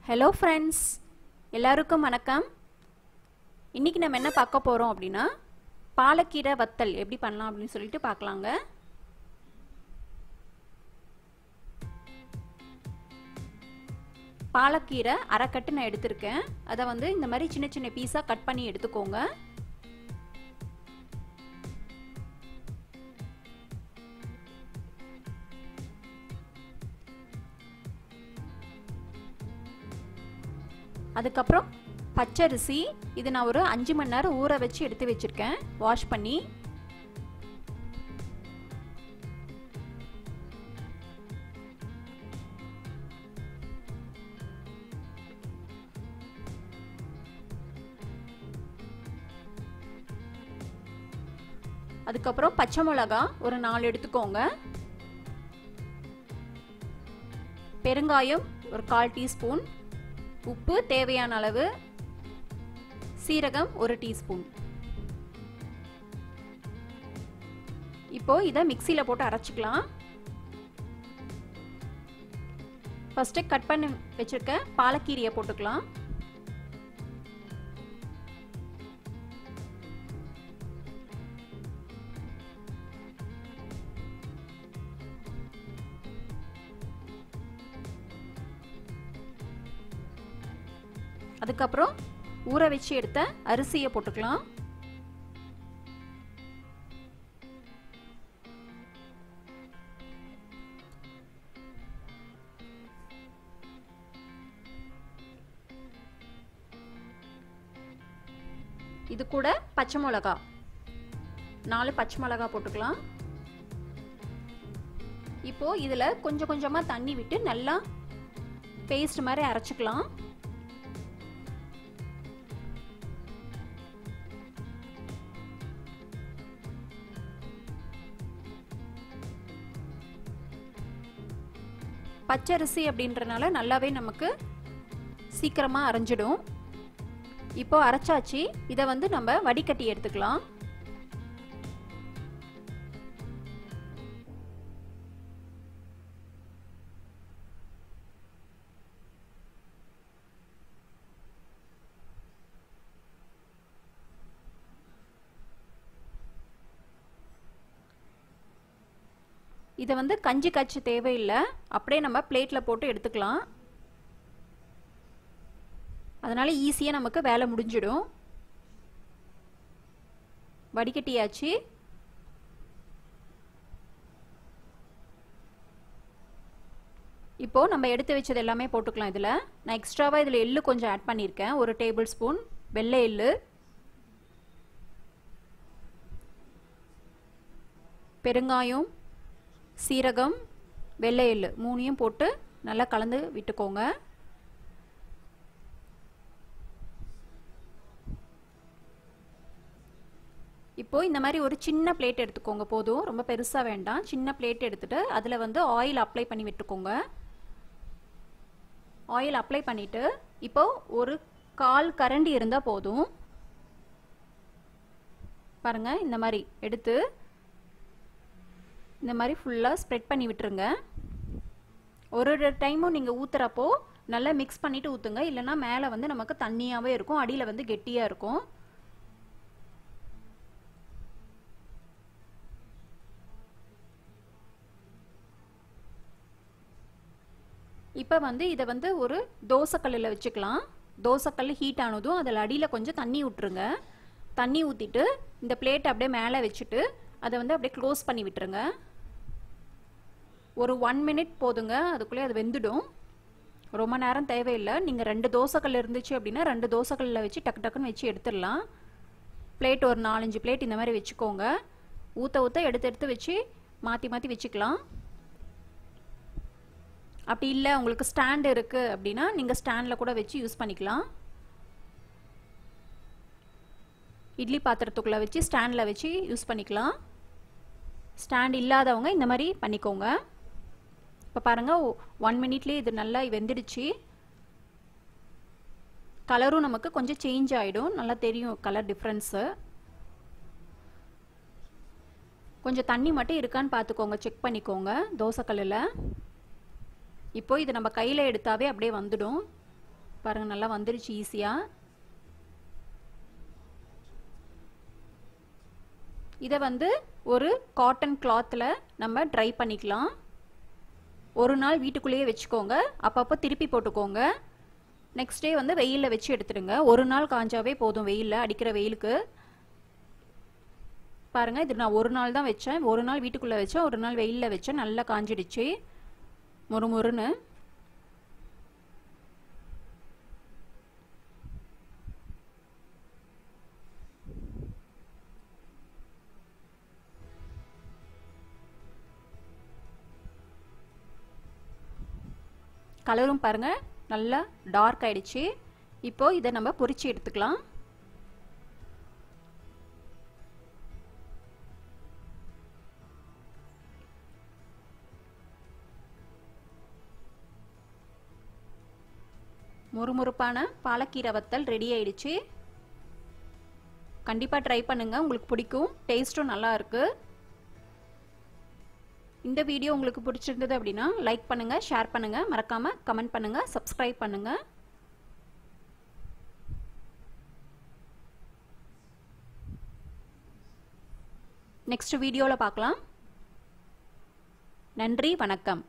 Hello friends, எல்லாருக்கும் வணக்கம். இன்னைக்கு நம்ம என்ன பார்க்க போறோம் அப்படினா பாலக்கீரை வத்தல் எப்படி பண்ணலாம் அப்படினு சொல்லிட்டு பார்க்கலாங்க. பாலக்கீரை அரை கட்டு நான் எடுத்துர்க்கேன். அத வந்து இந்த மாதிரி சின்ன சின்ன பீஸா கட் பண்ணி எடுத்துக்கோங்க. அதுக்கப்புறம் பச்சரிசி இது நான் ஒரு 5 மணி நேரம் ஊற வச்சு எடுத்து வச்சிருக்கேன் வாஷ் பண்ணி. அதுக்கப்புறம் பச்சை மிளகாய் ஒரு 4 எடுத்துக்கோங்க. பெருங்காயம் ஒரு 1/4 டீஸ்பூன், உப்பு தேவையான அளவு, சீரகம் 1 டீஸ்பூன். இப்போ இத மிக்ஸில போட்டு அரைச்சுக்கலாம். ஃபர்ஸ்ட் கட் பண்ணி வச்சிருக்க பாலக்கீரையை போட்டுக்கலாம். அதுக்கப்புறம் ஊற வச்சு எடுத்த அரிசியை போட்டுக்கலாம். இது கூட பச்சை மிளகாய் 4 பச்சை மிளகாய் போட்டுக்கலாம். இப்போ இதுல கொஞ்சம் கொஞ்சமா தண்ணி விட்டு நல்லா பேஸ்ட் மாதிரி அரைச்சுக்கலாம். பச்சரிசி அப்படின்றனால நல்லாவே நமக்கு சீக்கிரமா அரைஞ்சிடும். இப்போ அரைச்சாச்சு. இத வந்து நம்ம வடிகட்டி எடுத்துக்கலாம். இத வந்து கஞ்சி காய்ச்ச தேவையில்லை, அப்படியே நம்ம பிளேட்ல போட்டு எடுத்துக்கலாம். அதனால ஈஸியா நமக்கு வேலை முடிஞ்சிடும். வடிகட்டியாச்சு. இப்போ நம்ம எடுத்து வச்சது எல்லாமே போட்டுக்கலாம். இதுல நான் எக்ஸ்ட்ராவா இதுல எள்ளு கொஞ்சம் ஆட் பண்ணியிருக்கேன். 1 டேபிள் ஸ்பூன் வெள்ளை எள்ளு, பெருங்காயம், சீரகம், வெள்ளை எள்ளு 3யும் போட்டு நல்லா கலந்து விட்டுக்கோங்க. இப்போ இந்த மாதிரி ஒரு சின்ன பிளேட் எடுத்துக்கோங்க போதும், ரொம்ப பெருசா வேண்டாம். சின்ன பிளேட் எடுத்துட்டு அதுல வந்து ஆயில் அப்ளை பண்ணி விட்டுக்கோங்க. ஆயில் அப்ளை பண்ணிட்டு இப்போ ஒரு 1/4 கரண்டி இருந்தா போதும். பாருங்க, இந்த மாதிரி எடுத்து இந்த மாதிரி ஃபுல்லா ஸ்ப்ரெட் பண்ணி விட்டுருங்க. ஒரு டைமும் நீங்க ஊத்துறப்போ நல்லா மிக்ஸ் பண்ணிட்டு ஊத்துங்க, இல்லனா மேலே வந்து நமக்கு தண்ணியாவே இருக்கும், அடியில வந்து கெட்டியா இருக்கும். இப்போ வந்து இத வந்து ஒரு தோசைக்கல்லுல வச்சுக்கலாம். தோசைக்கல் ஹீட் ஆனதும் அதில் அடியில கொஞ்சம் தண்ணி ஊற்றுருங்க. தண்ணி ஊத்திட்டு இந்த பிளேட் அப்படியே மேலே வச்சுட்டு அதை வந்து அப்படியே க்ளோஸ் பண்ணி விட்டுருங்க. ஒரு 1 மினிட் போதுங்க, அதுக்குள்ளே அது வெந்துடும். ரொம்ப நேரம் தேவையில்லை. நீங்கள் 2 தோசைக்கல் இருந்துச்சு அப்படின்னா 2 தோசைக்கல்லில் வச்சு டக்கு டக்குன்னு வச்சு எடுத்துடலாம். பிளேட் ஒரு 4-5 பிளேட் இந்த மாதிரி வச்சுக்கோங்க. ஊற்ற ஊற்ற எடுத்து எடுத்து வச்சு மாற்றி மாற்றி வச்சுக்கலாம். அப்படி இல்லை உங்களுக்கு ஸ்டாண்ட் இருக்குது அப்படின்னா நீங்கள் ஸ்டாண்டில் கூட வச்சு யூஸ் பண்ணிக்கலாம். இட்லி பாத்திரத்துக்குள்ளே வச்சு ஸ்டாண்டில் வச்சு யூஸ் பண்ணிக்கலாம். ஸ்டாண்ட் இல்லாதவங்க இந்த மாதிரி பண்ணிக்கோங்க. இப்போ பாருங்க, 1 மினிட்லேயே இது நல்லா வெந்துடுச்சு. கலரும் நமக்கு கொஞ்சம் சேஞ்ச் ஆகிடும், நல்லா தெரியும் கலர் டிஃப்ரென்ஸு. கொஞ்சம் தண்ணி மட்டும் இருக்கான்னு பார்த்துக்கோங்க, செக் பண்ணிக்கோங்க தோசைக்கல்லில். இப்போ இது நம்ம கையில் எடுத்தாவே அப்படியே வந்துடும். பாருங்க நல்லா வந்துருச்சு ஈஸியா. இதை வந்து ஒரு காட்டன் கிளாத்தில் நம்ம ட்ரை பண்ணிக்கலாம். ஒரு நாள் வீட்டுக்குள்ளேயே வச்சுக்கோங்க, அப்பப்போ திருப்பி போட்டுக்கோங்க. நெக்ஸ்ட் டே வந்து வெயிலில் வச்சு எடுத்துடுங்க. ஒரு நாள் காஞ்சாவே போதும் வெயிலில், அடிக்கிற வெயிலுக்கு. பாருங்கள், இது நான் ஒரு நாள் தான் வச்சேன். ஒரு நாள் வீட்டுக்குள்ளே வச்சேன், ஒரு நாள் வெயிலில் வச்சேன். நல்லா காஞ்சிடுச்சு மொறுமொறுன்னு. கலரும் பாருங்கள் நல்லா டார்க் ஆயிடுச்சு. இப்போ இதை நம்ம பொரிச்சு எடுத்துக்கலாம். முறுமுறுப்பான பாலக்கீரை வத்தல் ரெடி ஆயிடுச்சு. கண்டிப்பாக ட்ரை பண்ணுங்க, உங்களுக்கு பிடிக்கும். டேஸ்ட்டும் நல்லா இருக்கு. இந்த வீடியோ உங்களுக்கு பிடிச்சிருந்தது அப்படின்னா லைக் பண்ணுங்க, ஷேர் பண்ணுங்க, மறக்காம கமெண்ட் பண்ணுங்க, சப்ஸ்கிரைப் பண்ணுங்க. நெக்ஸ்ட் வீடியோவில் பார்க்கலாம். நன்றி, வணக்கம்.